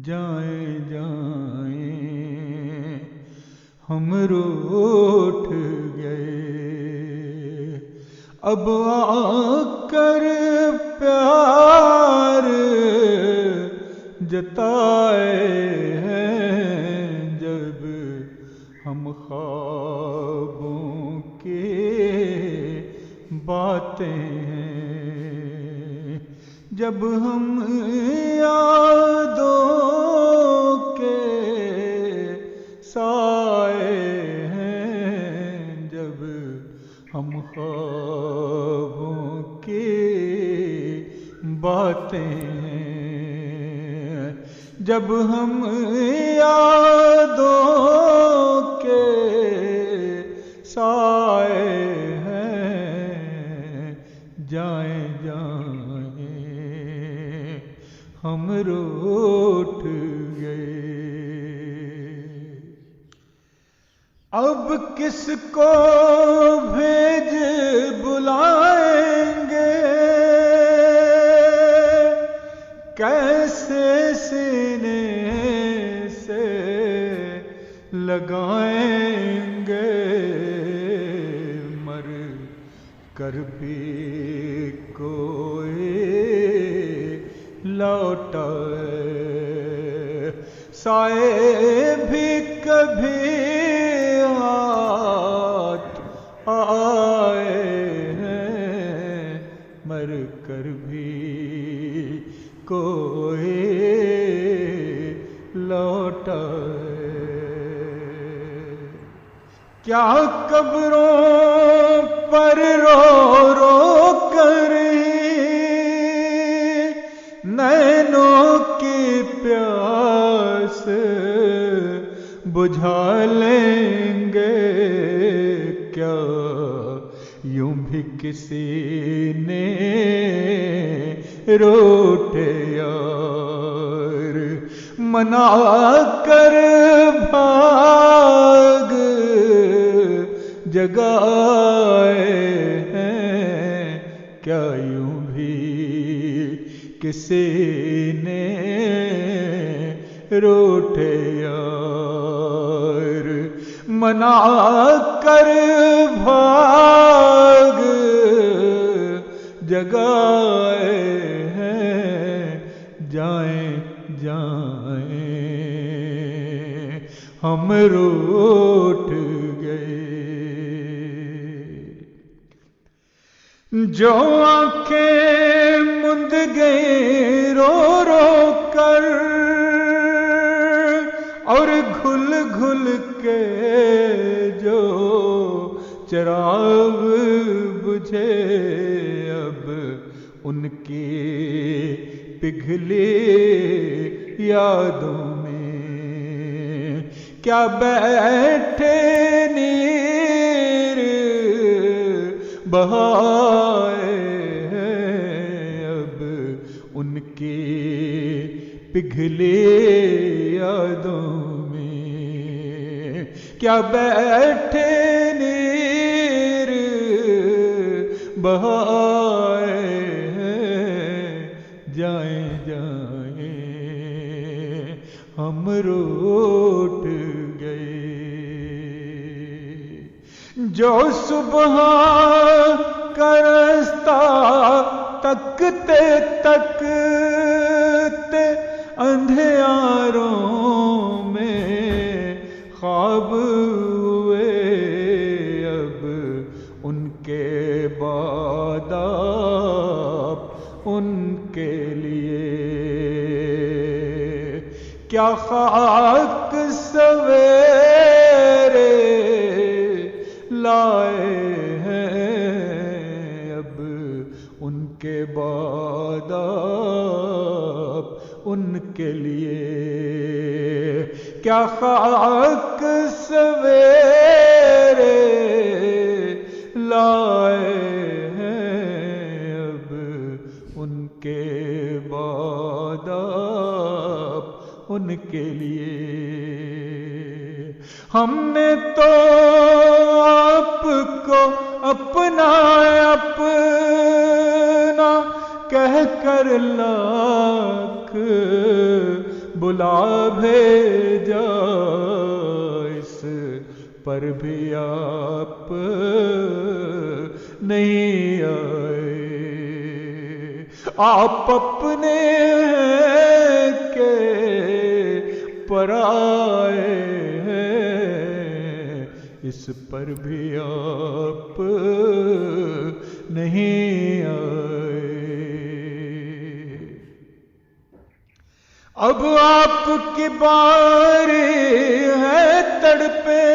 جائیں جائیں ہم روٹھ گئے، اب آ کر پیار جتائے ہیں جب ہم خوابوں کے باتیں ہیں، جب ہم یادوں کے سائے ہیں، جب ہم خوابوں کی باتیں ہیں، جب ہم یادوں کے سائے ہیں، جائیں جائیں ہم روٹھ گئے۔ اب کس کو بھیج بلائیں گے، کیسے سینے سے لگائیں گے، مر کر بھی کوئی لوٹ آئے، سائے بھی کبھی ہاتھ آئے ہیں، مر کر بھی کوئی لوٹ آئے۔ کیا قبروں پر رو رو کر نینوں کی پیاس بجھا لیں گے، کیا یوں بھی کسی نے روٹھے یار منا کر بھاگ جگائے ہیں، کیا یوں بھی کسی نے روٹھے یار منا کر بھاگ جگائے ہیں، جائیں جائیں ہم روٹھ گئے۔ جو آنکھیں مند گئی رو رو کر اور گھل گھل کے جو چراغ بجھے، اب ان کی پگھلی یادوں میں کیا بیٹھے نیر بہائے ہیں، اب ان کی پگھلی یادوں میں کیا بیٹھے نیر بہائے ہیں، جائیں جائیں ہم روٹھ گئے۔ جو صبح کا رستہ تکتے تکتے اندھیاروں میں خواب ہوئے، اب ان کے بعد آپ ان کے لیے کیا خاک سویرے لائے ہیں، اب ان کے بعد آپ ان کے لیے کیا خاک سویرے لائے ہیں، اب ان کے بعد آپ ان کے لیے۔ ہم نے تو آپ کو اپنا اپنا کہہ کر لاکھ بلا بھیجا اس پر بھی آپ نہیں آئے. آپ اپنے کے پرائے ہیں اس پر بھی آپ نہیں آئے. اب آپ کی باری ہے تڑپے،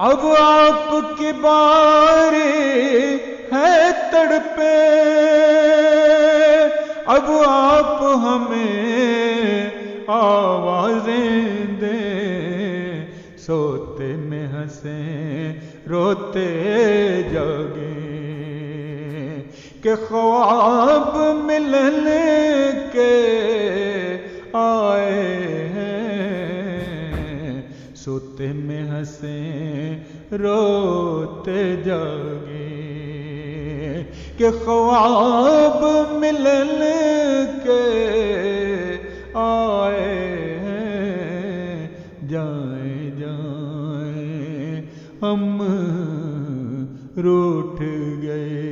اب آپ کی باری ہے تڑپے، اب آپ ہمیں آوازیں دیں، سوتے میں ہنسیں روتے جاگیں، کہ خواب ملن کے آئے ہیں، سوتے میں ہنسیں روتے جاگیں، کہ خواب ملن کے آئے ہیں، جائیں جائیں ہم روٹھ گئے.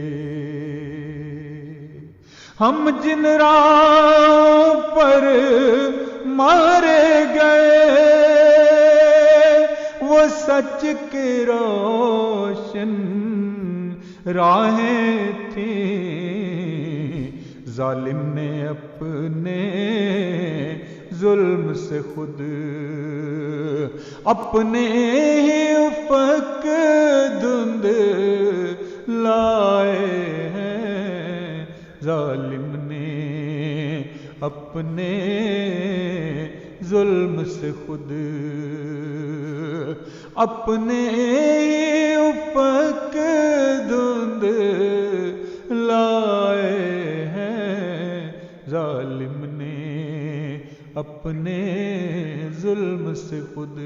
ہم جن راہ پر مارے گئے وہ سچ کی روشن راہیں تھیں، ظالم نے اپنے ظلم سے خود اپنے ہی افق دھند لائے ہیں، ظالم نے اپنے ظلم سے خود اپنے افق دھند لائے ہیں، ظالم نے اپنے ظلم سے خود.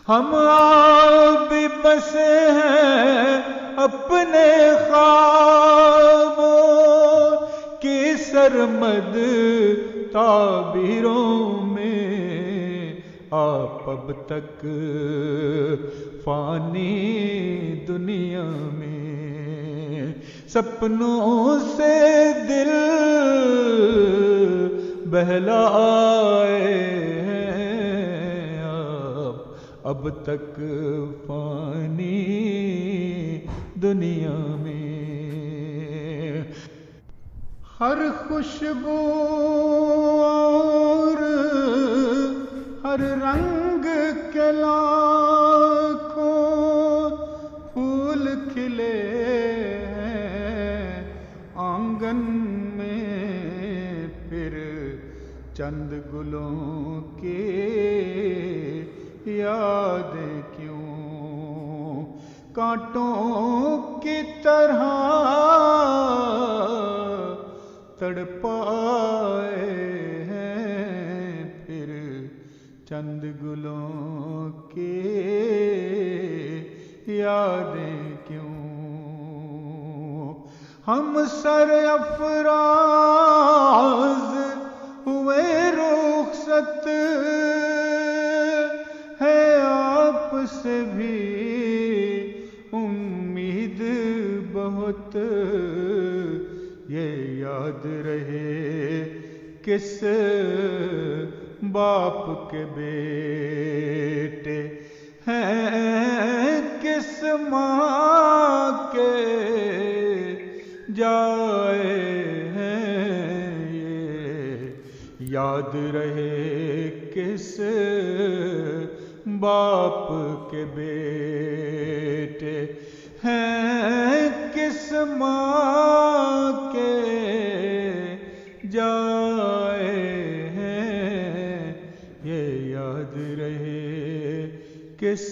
ہم آپ بھی بسے ہیں اپنے خوابوں کی سرمد تعبیروں میں، آپ اب تک فانی دنیا میں سپنوں سے دل بہلائے ہیں، آپ اب تک فانی دنیا میں. ہر خوشبو اور ہر رنگ کے لاکھوں پھول کھلے ہیں آنگن میں، پھر چند گلوں کی یادیں کیوں کانٹوں کی طرح تڑپائے ہیں، پھر چند گلوں کی یادیں کیوں. ہم سر افراز ہوئے رخصت ہے آپ سے بھی امید بہت، یہ یاد رہے کس باپ کے بیٹے ہیں، کس ماں کے جائے ہیں، یہ یاد رہے کس باپ کے بیٹے ہیں، کس ماں کے جائے ہیں، یہ یاد رہے کس